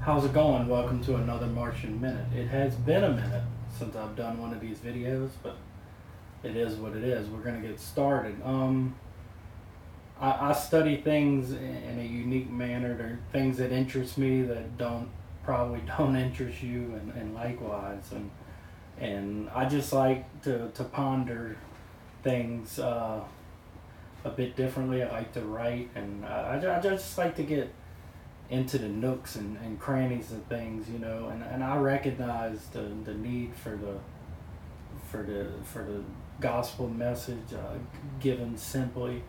How's it going? Welcome to another Martian Minute. It has been a minute since I've done one of these videos, but it is what it is. We're going to get started. I study things in a unique manner. There are things that interest me that probably don't interest you, and likewise. And I just like to ponder things a bit differently. I like to write, and I just like to get into the nooks and crannies of things, and I recognize the need for the gospel message given simply.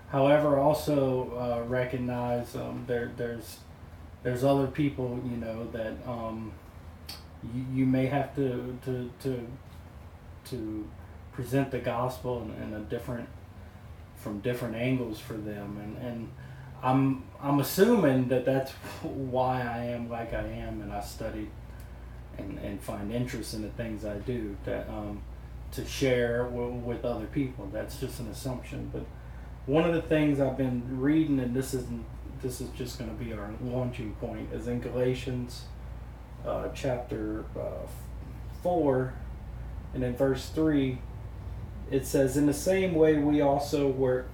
However, also recognize there's other people, that you may have to present the gospel in a different from different angles for them, and I'm assuming that that's why I am like I am, and I study and find interest in the things I do that to share with other people. That's just an assumption. But one of the things I've been reading, and this is just going to be our launching point, is in Galatians chapter 4, and in verse 3, it says, "In the same way we also were,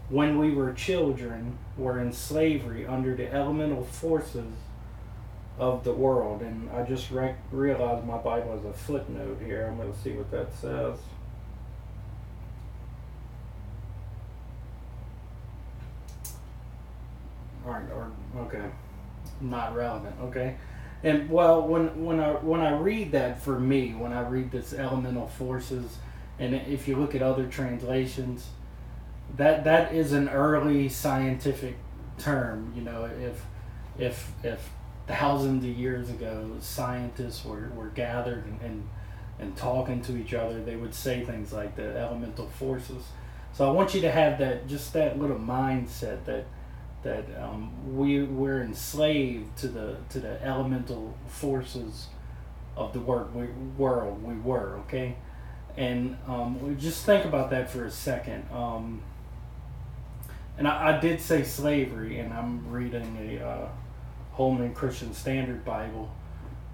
when we were children, were in slavery under the elemental forces of the world." And I just realized my Bible has a footnote here. I'm going to see what that says. Okay, not relevant. Okay, and well, when I read that, for me, when I read this elemental forces, and if you look at other translations, that is an early scientific term. If thousands of years ago scientists were gathered and talking to each other, they would say things like the elemental forces. So I want you to have that little mindset that we're enslaved to the elemental forces of the world. We were, okay, and just think about that for a second. And I did say slavery, and I'm reading a Holman Christian Standard Bible,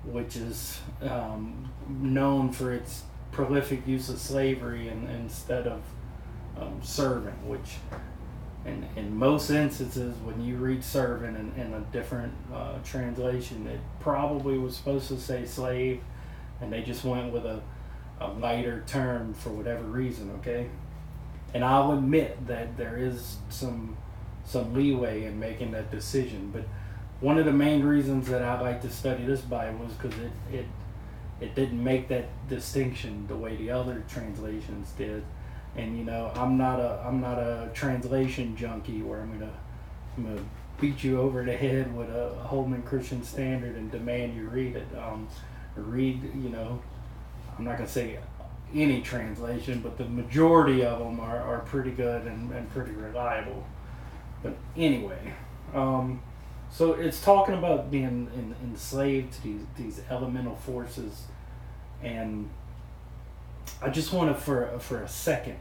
which is known for its prolific use of slavery instead of servant, which in most instances, when you read servant in a different translation, it probably was supposed to say slave, and they just went with a lighter term for whatever reason, okay? And I'll admit that there is some leeway in making that decision, but one of the main reasons that I like to study this Bible is because it didn't make that distinction the way the other translations did. And I'm not a translation junkie where I'm gonna beat you over the head with a Holman Christian Standard and demand you read it. I'm not gonna say any translation, but the majority of them are pretty good and pretty reliable. But anyway, so it's talking about being enslaved to these elemental forces, and I just want to for a second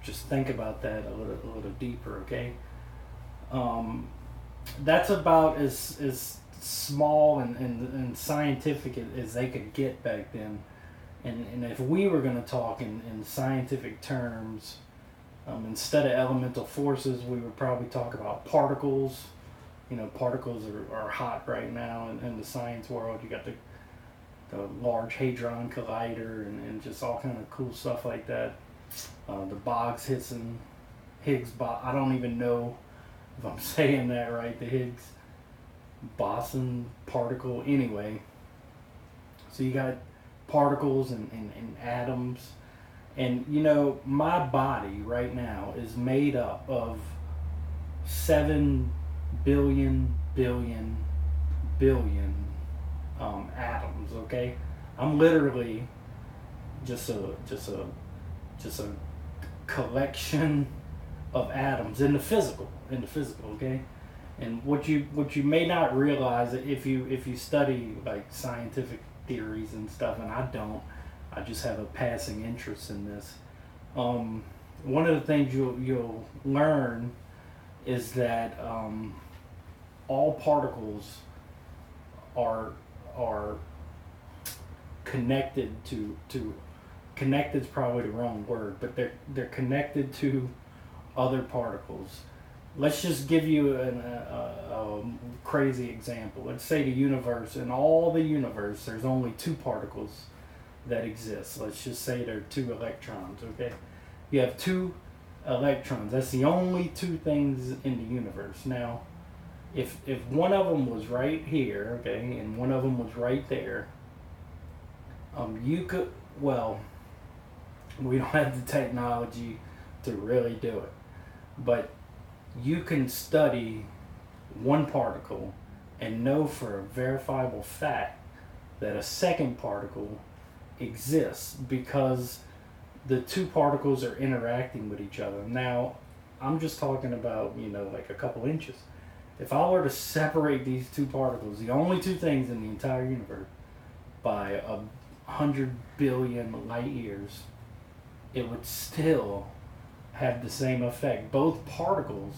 just think about that a little deeper, okay? That's about as small and scientific as they could get back then. And if we were going to talk in scientific terms, instead of elemental forces, we would probably talk about particles. Particles are hot right now in the science world. You got the Large Hadron Collider and just all kind of cool stuff like that. The Higgs boson. I don't even know if I'm saying that right. The Higgs boson particle. Anyway, so you got particles and atoms. And my body right now is made up of 7 billion atoms. Okay, I'm literally just a collection of atoms in the physical. Okay, and what you may not realize, if you study like scientific theories and stuff, and I don't. I just have a passing interest in this. One of the things you'll learn is that all particles are connected to connected is probably the wrong word, but they're connected to other particles. Let's just give you a crazy example. Let's say the universe, in all the universe, there's only two particles that exist. Let's just say they're two electrons, okay? You have two electrons. That's the only two things in the universe. Now, if one of them was right here, okay, and one of them was right there, you could, well, we don't have the technology to really do it, but you can study one particle and know for a verifiable fact that a second particle exists because the two particles are interacting with each other. Now, I'm just talking about, like a couple inches. If I were to separate these two particles, the only two things in the entire universe, by 100 billion light years, it would still have the same effect. Both particles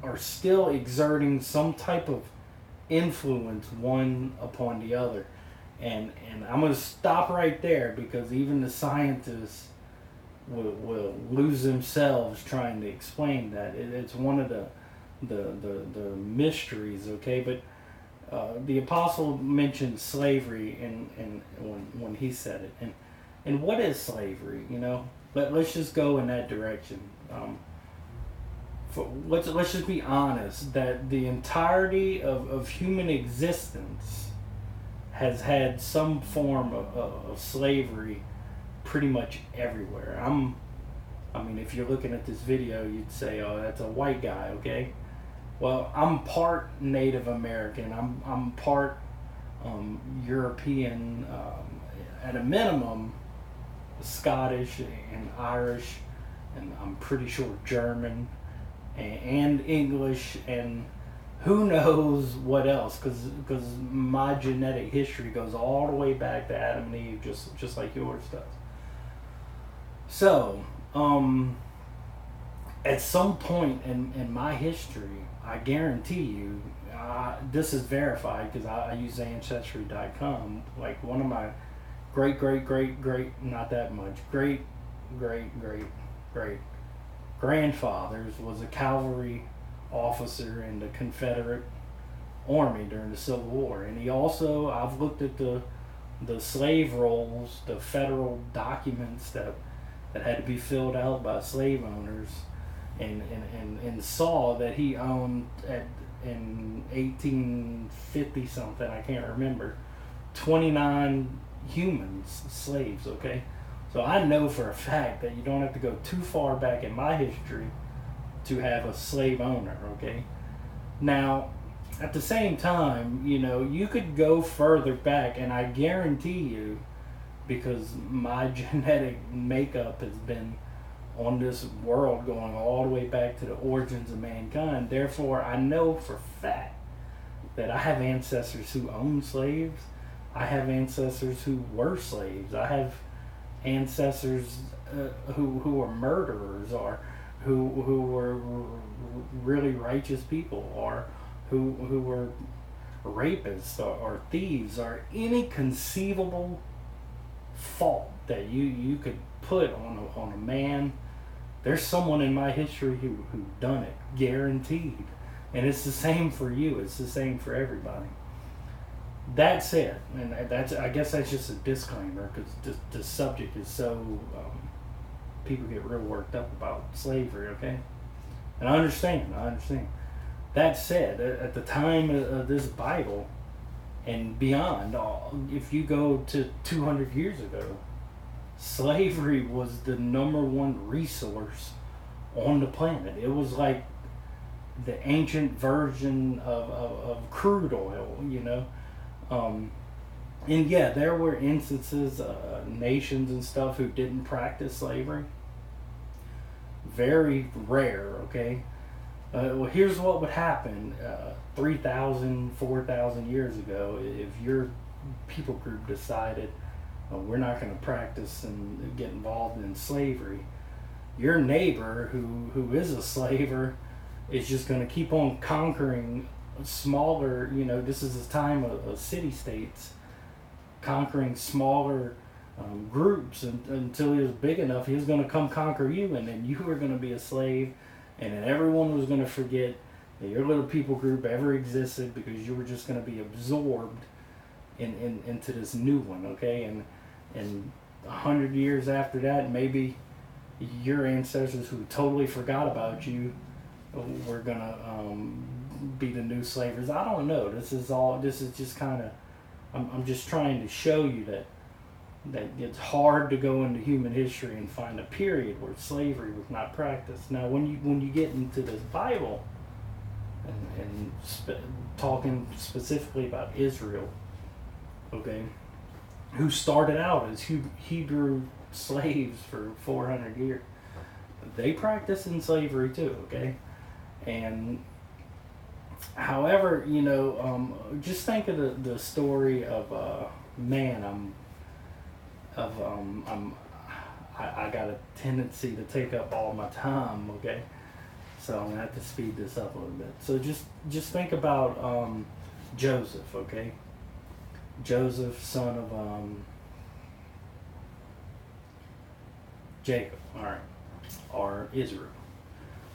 are still exerting some type of influence one upon the other. And I'm going to stop right there, because even the scientists will lose themselves trying to explain that. It's one of the mysteries, okay? But the apostle mentioned slavery and when he said it. And what is slavery, Let's just go in that direction. Let's just be honest that the entirety of human existence has had some form of slavery pretty much everywhere. I mean, if you're looking at this video, you'd say, oh, that's a white guy, okay? Well, I'm part Native American. I'm part European, at a minimum, Scottish and Irish, and I'm pretty sure German and English, and who knows what else, because my genetic history goes all the way back to Adam and Eve, just like yours does. So, at some point in my history, I guarantee you, this is verified because I use Ancestry.com, like one of my great, not that much, great grandfathers was a cavalry officer in the Confederate Army during the Civil War. And he also, I've looked at the slave rolls, the federal documents that had to be filled out by slave owners, and saw that he owned in 1850 something, I can't remember, 29 humans, slaves, okay? So I know for a fact that you don't have to go too far back in my history to have a slave owner, okay? Now, at the same time, you could go further back, and I guarantee you, because my genetic makeup has been on this world going all the way back to the origins of mankind, therefore I know for a fact that I have ancestors who owned slaves. I have ancestors who were slaves. I have ancestors who were murderers, or who were really righteous people, or who were rapists, or thieves, or any conceivable fault that you could put on a man. There's someone in my history who done it, guaranteed. And it's the same for you. It's the same for everybody. That's it, and I guess that's just a disclaimer, because the subject is so people get real worked up about slavery, okay? And I understand. That said, at the time of this Bible and beyond, if you go to 200 years ago, slavery was the number one resource on the planet. It was like the ancient version of crude oil, and yeah, there were instances, nations and stuff who didn't practice slavery. Very rare, okay? Well, here's what would happen 3,000, 4,000 years ago if your people group decided, we're not going to practice and get involved in slavery. Your neighbor who is a slaver is just going to keep on conquering smaller, this is his time of city-states conquering smaller groups, until he was big enough, he was going to come conquer you, and then you were going to be a slave, and then everyone was going to forget that your little people group ever existed, because you were just going to be absorbed into this new one, okay? And 100 years after that, maybe your ancestors who totally forgot about you were going to be the new slavers. I don't know. This is just kind of, I'm just trying to show you that it's hard to go into human history and find a period where slavery was not practiced. Now, when you get into this Bible and talking specifically about Israel, okay, who started out as Hebrew slaves for 400 years, they practiced in slavery too, okay? And however, just think of the story of I got a tendency to take up all my time, okay? So I'm gonna have to speed this up a little bit. So just think about Joseph, okay? Joseph, son of Jacob, all right, or Israel.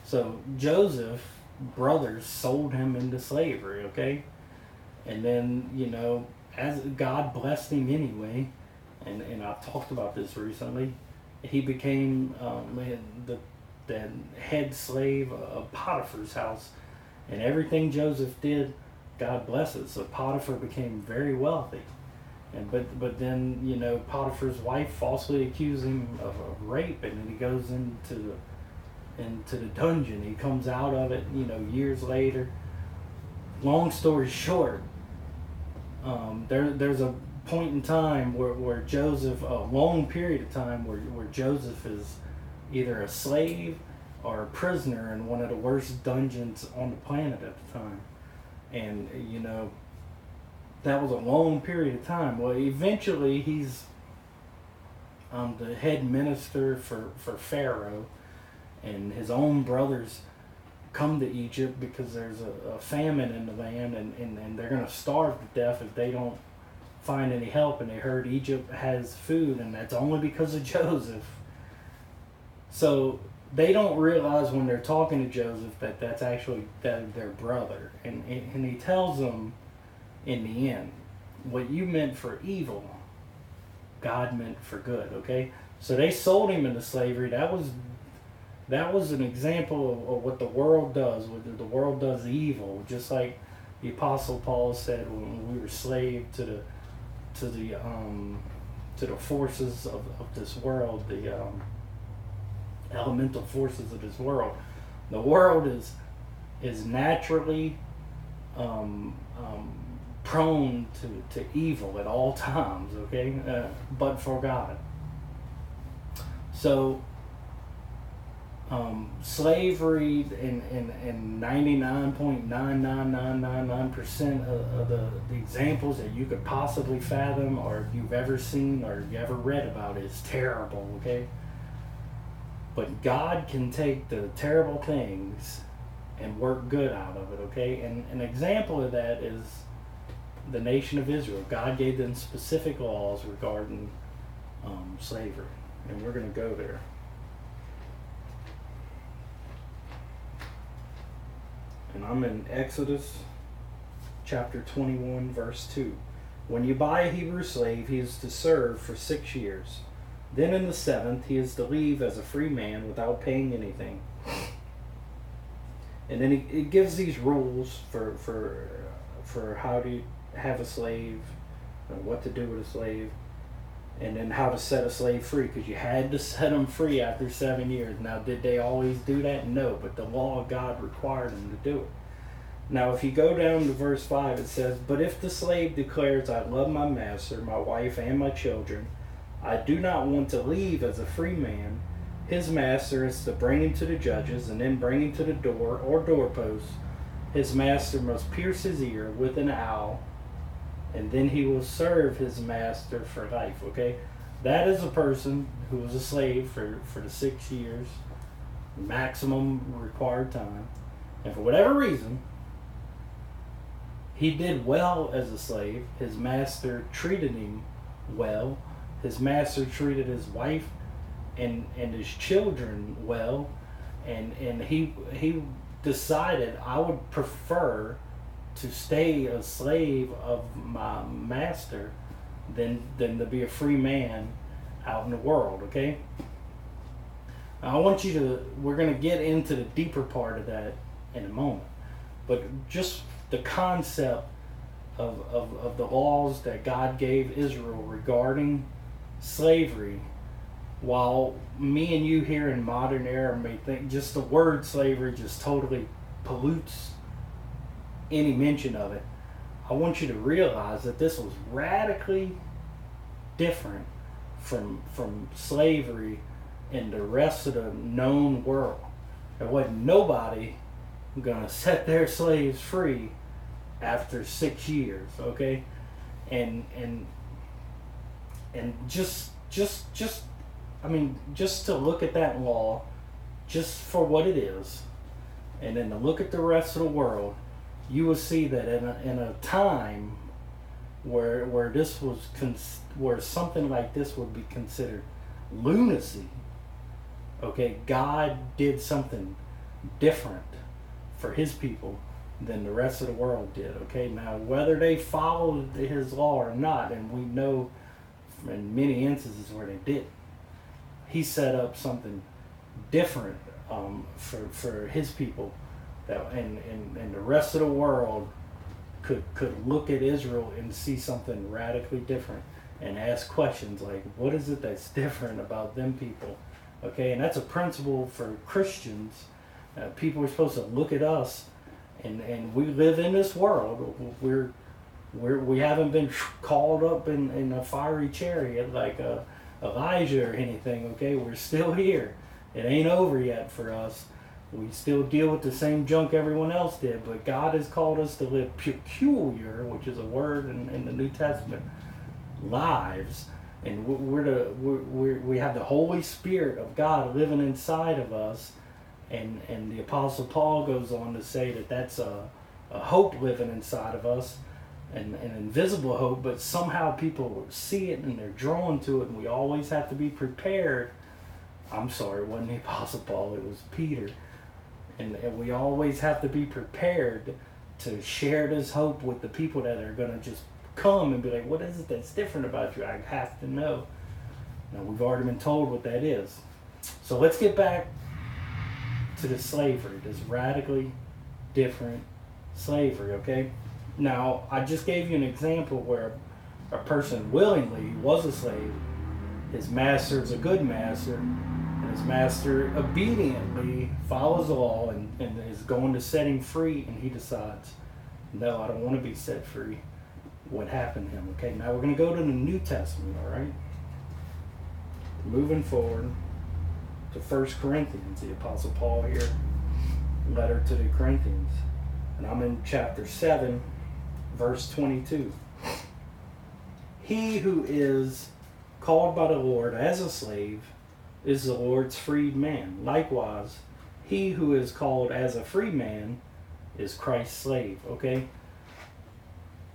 So Joseph brothers sold him into slavery, okay? And then, as God blessed him anyway, and I've talked about this recently, he became the head slave of Potiphar's house, and everything Joseph did, God blesses. So Potiphar became very wealthy, and but then Potiphar's wife falsely accused him of rape, and then he goes into the dungeon. He comes out of it, years later. Long story short, there's a point in time where Joseph, a long period of time where Joseph is either a slave or a prisoner in one of the worst dungeons on the planet at the time. And, that was a long period of time. Well, eventually he's the head minister for Pharaoh, and his own brothers come to Egypt because there's a famine in the land, and they're going to starve to death if they don't find any help. And they heard Egypt has food, and that's only because of Joseph. So they don't realize when they're talking to Joseph that that's actually their brother. And he tells them in the end, what you meant for evil, God meant for good, okay? So they sold him into slavery. That was an example of what the world does. What the world does evil, just like the Apostle Paul said when we were slave to the forces of this world, the elemental forces of this world. The world is naturally prone to evil at all times, okay? But for God. So slavery in 99.99999% of the examples that you could possibly fathom, or you've ever seen or you ever read about, is terrible, okay? But God can take the terrible things and work good out of it, okay? And an example of that is the nation of Israel. God gave them specific laws regarding slavery, and we're going to go there. And I'm in Exodus chapter 21, verse 2. When you buy a Hebrew slave, he is to serve for 6 years. Then in the 7th, he is to leave as a free man without paying anything. And then it gives these rules for how to have a slave, what to do with a slave, and then how to set a slave free, because you had to set them free after 7 years. Now, did they always do that? No, but the law of God required them to do it. Now, if you go down to verse 5, it says, "But if the slave declares, I love my master, my wife, and my children, I do not want to leave as a free man, his master is to bring him to the judges, and then bring him to the door or doorpost. His master must pierce his ear with an awl, and then he will serve his master for life," okay? That is a person who was a slave for the 6 years, maximum required time, and for whatever reason, He did well as a slave. His master treated him well. His master treated his wife and his children well. And he decided, I would prefer to stay a slave of my master than to be a free man out in the world, okay? Now, we're going to get into the deeper part of that in a moment. But just the concept of the laws that God gave Israel regarding slavery, while me and you here in modern era may think just the word slavery just totally pollutes any mention of it, I want you to realize that this was radically different from slavery in the rest of the known world. There wasn't nobody gonna set their slaves free after 6 years, okay? And just to look at that law just for what it is, and then to look at the rest of the world, you will see that in a time where where something like this would be considered lunacy, okay, God did something different for his people than the rest of the world did, okay? Now, whether they followed his law or not, and we know in many instances where they did, he set up something different for his people, that and the rest of the world could look at Israel and see something radically different and ask questions like, what is it that's different about them people? Okay, and that's a principle for Christians. People are supposed to look at us, and we live in this world. We haven't been called up in a fiery chariot like Elijah or anything. Okay, we're still here. It ain't over yet for us. We still deal with the same junk everyone else did, but God has called us to live peculiar, which is a word in the New Testament, lives. And we have the Holy Spirit of God living inside of us. And the Apostle Paul goes on to say that that's a hope living inside of us, an invisible hope, but somehow people see it and they're drawn to it, and we always have to be prepared. I'm sorry, it wasn't the Apostle Paul, it was Peter. And we always have to be prepared to share this hope with the people that are going to just come and be like, what is it that's different about you? I have to know. Now, we've already been told what that is. So let's get back to the slavery, this radically different slavery, okay? Now, I just gave you an example where a person willingly was a slave. His master is a good master, and his master obediently follows the law and is going to set him free, and he decides, no, I don't want to be set free. What happened to him? Okay, now we're going to go to the New Testament, all right? Moving forward to 1 Corinthians, the Apostle Paul here, letter to the Corinthians. And I'm in chapter 7, verse 22. He who is called by the Lord as a slave is the Lord's freed man. Likewise, he who is called as a free man is Christ's slave. Okay?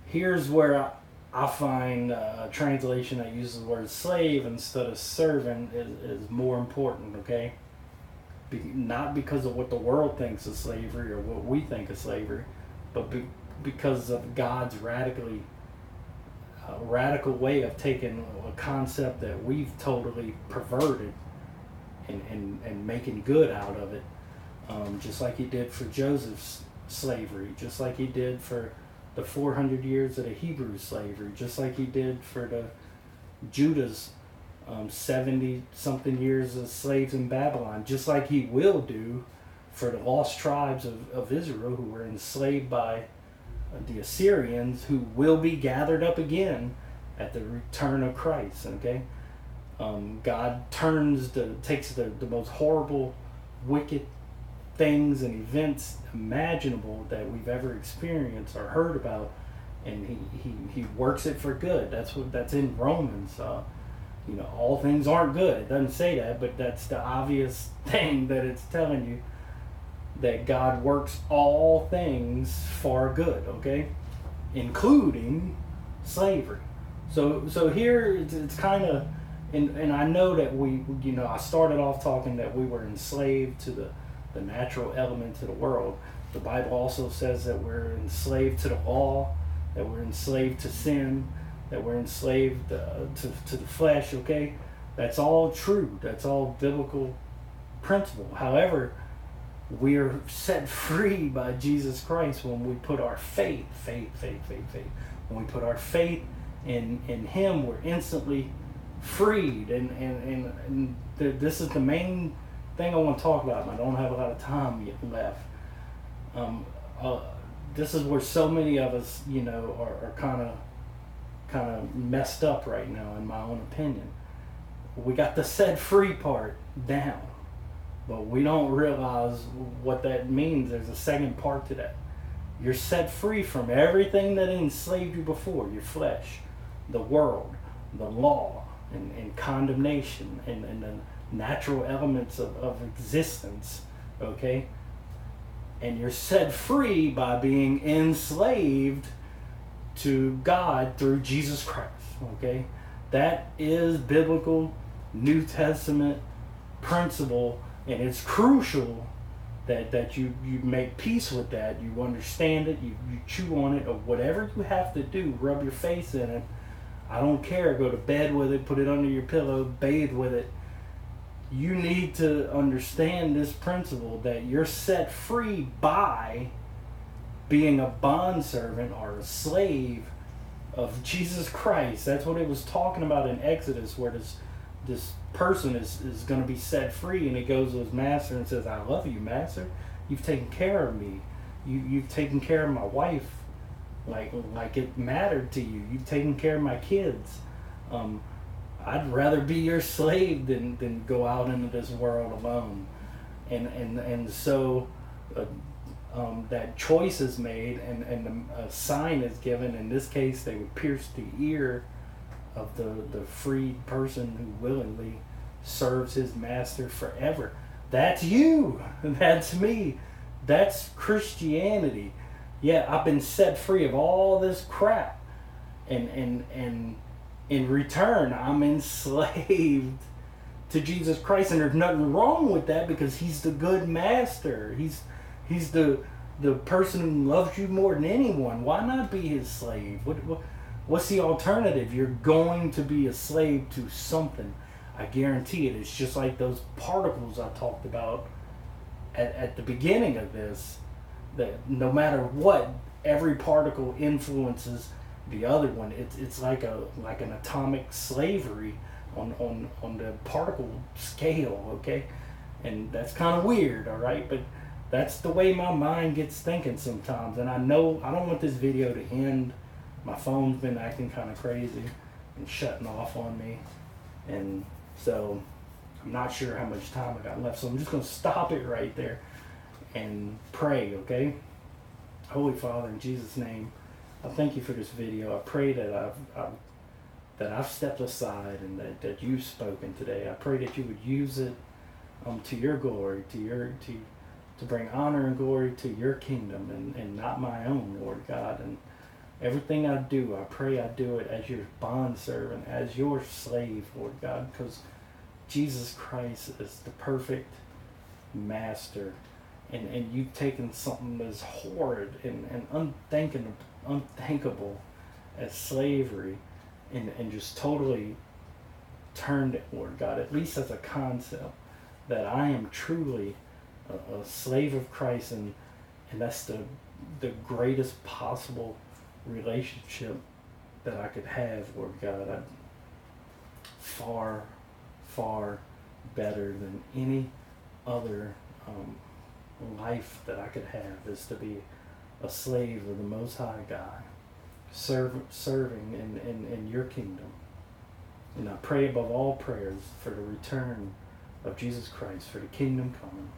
Here's where I find a translation that uses the word slave instead of servant is more important, okay? Not because of what the world thinks is slavery or what we think is slavery, but because of God's radical way of taking a concept that we've totally perverted and making good out of it, just like he did for Joseph's slavery, just like he did for the 400 years of the Hebrew slavery, just like he did for the Judah's 70-something years as slaves in Babylon, just like he will do for the lost tribes of Israel who were enslaved by the Assyrians, who will be gathered up again at the return of Christ, okay? God takes the most horrible, wicked things and events imaginable that we've ever experienced or heard about, and he works it for good. That's in Romans. All things aren't good. It doesn't say that, but that's the obvious thing that it's telling you, that God works all things for good, okay? including slavery. So here it's kind of, and I know that I started off talking that we were enslaved to the natural elements of the world. The Bible also says that we're enslaved to the law, that we're enslaved to sin, that we're enslaved to the flesh, okay? That's all true. That's all biblical principle. However, we are set free by Jesus Christ when we put our faith. When we put our faith in Him, we're instantly freed. And this is the main thing I want to talk about. And I don't have a lot of time yet left. This is where so many of us, are kind of messed up right now, in my own opinion. We got the set free part down, but we don't realize what that means. There's a second part to that. You're set free from everything that enslaved you before: your flesh, the world, the law, and condemnation, and the natural elements of existence, okay? And you're set free by being enslaved to God through Jesus Christ, okay? That is biblical New Testament principle, and it's crucial that you make peace with that. You understand it, you chew on it, or whatever you have to do, rub your face in it. I don't care, go to bed with it, put it under your pillow, bathe with it. You need to understand this principle that you're set free by being a bondservant or a slave of Jesus Christ. That's what it was talking about in Exodus, where this person is going to be set free, and he goes to his master and says, "I love you, master. You've taken care of me. You've taken care of my wife like it mattered to you. You've taken care of my kids. I'd rather be your slave than go out into this world alone." And so that choice is made, and a sign is given. In this case, they would pierce the ear of the freed person who willingly serves his master forever. That's you. That's me. That's Christianity. Yeah, I've been set free of all this crap, and in return, I'm enslaved to Jesus Christ, and there's nothing wrong with that, because He's the good master. He's the person who loves you more than anyone. Why not be His slave? What's the alternative? You're going to be a slave to something. I guarantee it. It's just like those particles I talked about at the beginning of this, that no matter what, every particle influences the other one. It's like an atomic slavery on the particle scale, okay? And that's kind of weird, all right? But that's the way my mind gets thinking sometimes. And I know I don't want this video to end. My phone's been acting kind of crazy and shutting off on me, and so I'm not sure how much time I got left, so I'm just going to stop it right there and pray, okay? Holy Father, in Jesus' name, I thank you for this video. I pray that I've stepped aside, and that you've spoken today. I pray that you would use it to your glory, to bring honor and glory to your kingdom, and not my own, Lord God. And everything I do, I pray I do it as your bondservant, as your slave, Lord God, because Jesus Christ is the perfect master. And you've taken something as horrid and unthinkable as slavery, and just totally turned it, Lord God, at least as a concept, that I am truly a slave of Christ, and that's the greatest possible relationship that I could have, Lord God. Far, far better than any other life that I could have is to be a slave of the Most High God, serving in your kingdom. And I pray above all prayers for the return of Jesus Christ, for the kingdom coming.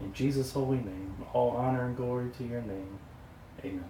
In Jesus' holy name, all honor and glory to your name. Amen.